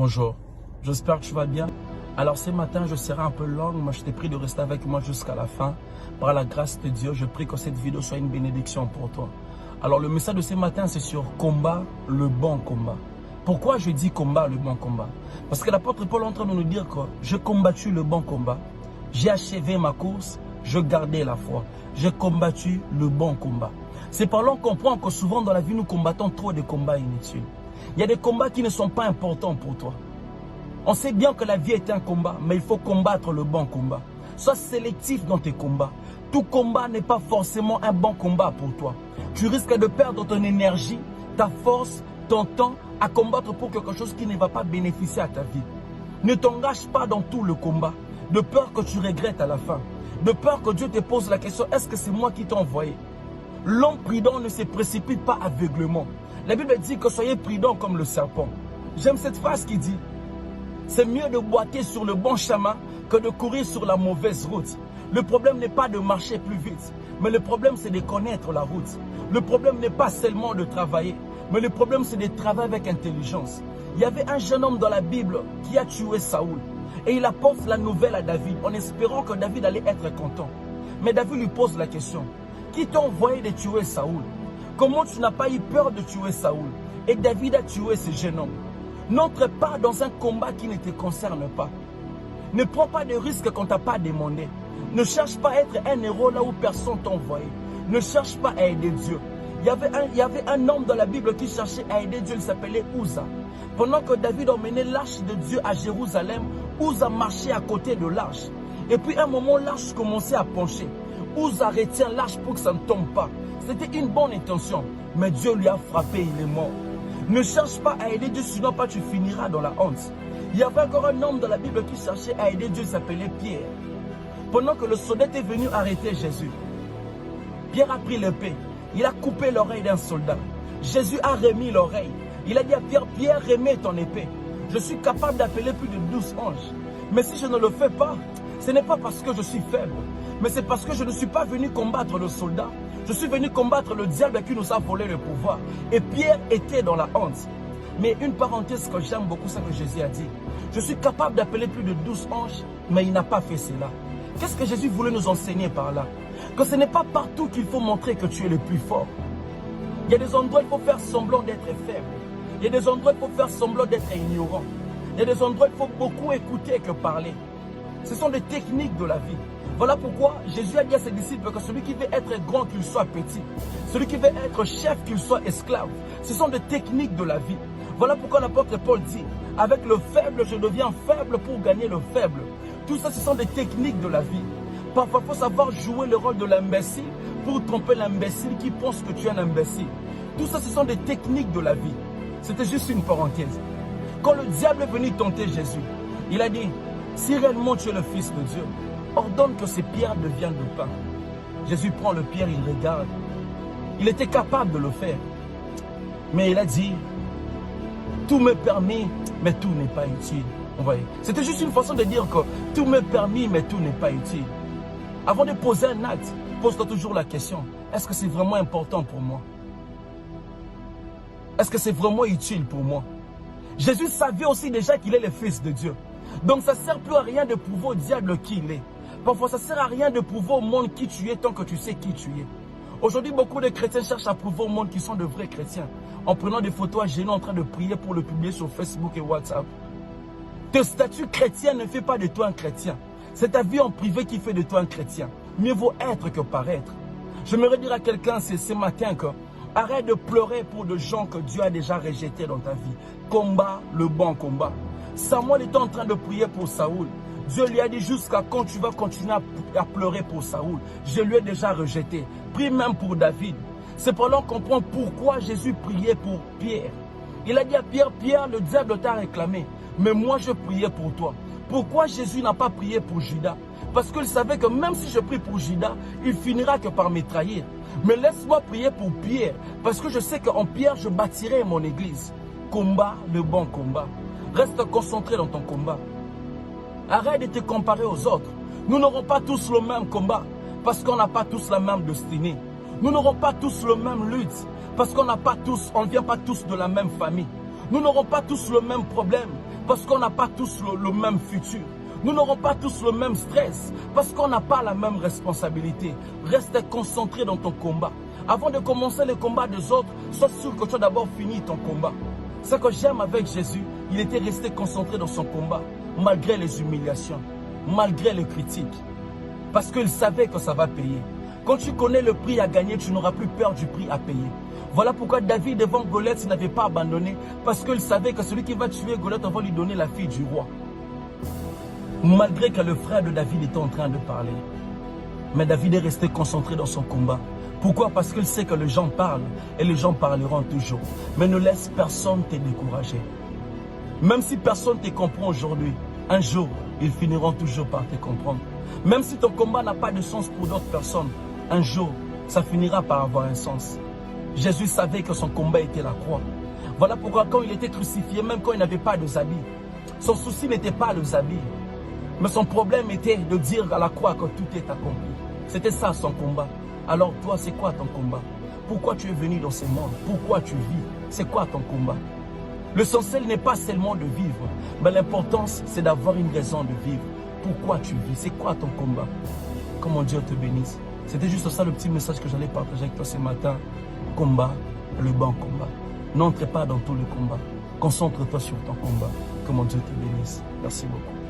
Bonjour, j'espère que tu vas bien. Alors ce matin, je serai un peu long, mais je t'ai prie de rester avec moi jusqu'à la fin. Par la grâce de Dieu, je prie que cette vidéo soit une bénédiction pour toi. Alors le message de ce matin, c'est sur combat, le bon combat. Pourquoi je dis combat, le bon combat? Parce que l'apôtre Paul est en train de nous dire que j'ai combattu le bon combat, j'ai achevé ma course, je gardais la foi. J'ai combattu le bon combat. C'est par là qu'on comprend que souvent dans la vie, nous combattons trop de combats inutiles. Il y a des combats qui ne sont pas importants pour toi. On sait bien que la vie est un combat, mais il faut combattre le bon combat. Sois sélectif dans tes combats. Tout combat n'est pas forcément un bon combat pour toi. Tu risques de perdre ton énergie, ta force, ton temps à combattre pour quelque chose qui ne va pas bénéficier à ta vie. Ne t'engage pas dans tout le combat, de peur que tu regrettes à la fin. De peur que Dieu te pose la question, est-ce que c'est moi qui t'ai envoyé? L'homme prudent ne se précipite pas aveuglément. La Bible dit que soyez prudents comme le serpent. J'aime cette phrase qui dit, c'est mieux de boiter sur le bon chemin que de courir sur la mauvaise route. Le problème n'est pas de marcher plus vite, mais le problème c'est de connaître la route. Le problème n'est pas seulement de travailler, mais le problème c'est de travailler avec intelligence. Il y avait un jeune homme dans la Bible qui a tué Saoul. Et il apporte la nouvelle à David en espérant que David allait être content. Mais David lui pose la question, qui t'a envoyé de tuer Saoul? Comment tu n'as pas eu peur de tuer Saoul? Et David a tué ce jeune homme. N'entre pas dans un combat qui ne te concerne pas. Ne prends pas de risques qu'on ne t'a pas demandé. Ne cherche pas à être un héros là où personne t'a envoyé. Ne cherche pas à aider Dieu. Il y avait un homme dans la Bible qui cherchait à aider Dieu, il s'appelait Uza. Pendant que David emmenait l'arche de Dieu à Jérusalem, Uza marchait à côté de l'arche. Et puis à un moment, l'arche commençait à pencher. Uza retient l'arche pour que ça ne tombe pas. C'était une bonne intention, mais Dieu lui a frappé, il est mort. Ne cherche pas à aider Dieu, sinon pas tu finiras dans la honte. Il y avait encore un homme dans la Bible qui cherchait à aider Dieu, il s'appelait Pierre. Pendant que le soldat est venu arrêter Jésus, Pierre a pris l'épée, il a coupé l'oreille d'un soldat. Jésus a remis l'oreille. Il a dit à Pierre, Pierre, remets ton épée. Je suis capable d'appeler plus de 12 anges. Mais si je ne le fais pas, ce n'est pas parce que je suis faible, mais c'est parce que je ne suis pas venu combattre le soldat. Je suis venu combattre le diable qui nous a volé le pouvoir. Et Pierre était dans la honte. Mais une parenthèse que j'aime beaucoup, c'est que Jésus a dit. Je suis capable d'appeler plus de 12 anges, mais il n'a pas fait cela. Qu'est-ce que Jésus voulait nous enseigner par là? Que ce n'est pas partout qu'il faut montrer que tu es le plus fort. Il y a des endroits où il faut faire semblant d'être faible. Il y a des endroits où il faut faire semblant d'être ignorant. Il y a des endroits où il faut beaucoup écouter que parler. Ce sont des techniques de la vie. Voilà pourquoi Jésus a dit à ses disciples que celui qui veut être grand, qu'il soit petit. Celui qui veut être chef, qu'il soit esclave. Ce sont des techniques de la vie. Voilà pourquoi l'apôtre Paul dit, avec le faible, je deviens faible pour gagner le faible. Tout ça, ce sont des techniques de la vie. Parfois, il faut savoir jouer le rôle de l'imbécile pour tromper l'imbécile qui pense que tu es un imbécile. Tout ça, ce sont des techniques de la vie. C'était juste une parenthèse. Quand le diable est venu tenter Jésus, il a dit, si réellement tu es le Fils de Dieu, ordonne que ces pierres deviennent du pain. Jésus prend le pierre, il regarde. Il était capable de le faire. Mais il a dit, tout m'est permis, mais tout n'est pas utile. C'était juste une façon de dire que tout m'est permis, mais tout n'est pas utile. Avant de poser un acte, pose-toi toujours la question, est-ce que c'est vraiment important pour moi? Est-ce que c'est vraiment utile pour moi? Jésus savait aussi déjà qu'il est le Fils de Dieu. Donc ça ne sert plus à rien de prouver au diable qui il est. Parfois ça ne sert à rien de prouver au monde qui tu es tant que tu sais qui tu es. Aujourd'hui, beaucoup de chrétiens cherchent à prouver au monde qu'ils sont de vrais chrétiens. En prenant des photos à genoux en train de prier pour le publier sur Facebook et WhatsApp. Ton statut chrétien ne fait pas de toi un chrétien. C'est ta vie en privé qui fait de toi un chrétien. Mieux vaut être que paraître. J'aimerais dire à quelqu'un ce matin que arrête de pleurer pour des gens que Dieu a déjà rejetés dans ta vie. Combat le bon combat. Samuel était en train de prier pour Saoul. Dieu lui a dit jusqu'à quand tu vas continuer à pleurer pour Saoul. Je lui ai déjà rejeté. Prie même pour David. C'est pour là qu'on comprend pourquoi Jésus priait pour Pierre. Il a dit à Pierre, Pierre, le diable t'a réclamé. Mais moi je priais pour toi. Pourquoi Jésus n'a pas prié pour Judas? Parce qu'il savait que même si je prie pour Judas, il finira que par me trahir. Mais laisse-moi prier pour Pierre. Parce que je sais qu'en Pierre, je bâtirai mon église. Combat le bon combat. Reste concentré dans ton combat. Arrête de te comparer aux autres. Nous n'aurons pas tous le même combat. Parce qu'on n'a pas tous la même destinée. Nous n'aurons pas tous le même lutte. Parce qu'on ne vient pas tous de la même famille. Nous n'aurons pas tous le même problème. Parce qu'on n'a pas tous le même futur. Nous n'aurons pas tous le même stress. Parce qu'on n'a pas la même responsabilité. Reste concentré dans ton combat. Avant de commencer le combat des autres, sois sûr que tu as d'abord fini ton combat. Ce que j'aime avec Jésus, il était resté concentré dans son combat, malgré les humiliations, malgré les critiques. Parce qu'il savait que ça va payer. Quand tu connais le prix à gagner, tu n'auras plus peur du prix à payer. Voilà pourquoi David, devant Goliath, n'avait pas abandonné. Parce qu'il savait que celui qui va tuer Goliath, on va lui donner la fille du roi. Malgré que le frère de David était en train de parler. Mais David est resté concentré dans son combat. Pourquoi? Parce qu'il sait que les gens parlent et les gens parleront toujours. Mais ne laisse personne te décourager. Même si personne ne te comprend aujourd'hui, un jour, ils finiront toujours par te comprendre. Même si ton combat n'a pas de sens pour d'autres personnes, un jour, ça finira par avoir un sens. Jésus savait que son combat était la croix. Voilà pourquoi quand il était crucifié, même quand il n'avait pas de habits, son souci n'était pas les habits. Mais son problème était de dire à la croix que tout est accompli. C'était ça son combat. Alors toi, c'est quoi ton combat? Pourquoi tu es venu dans ce monde? Pourquoi tu vis? C'est quoi ton combat? L'essentiel n'est pas seulement de vivre, mais l'importance, c'est d'avoir une raison de vivre. Pourquoi tu vis? C'est quoi ton combat? Que mon Dieu te bénisse. C'était juste ça le petit message que j'allais partager avec toi ce matin. Combat, le bon combat. N'entre pas dans tous les combats. Concentre-toi sur ton combat. Que mon Dieu te bénisse. Merci beaucoup.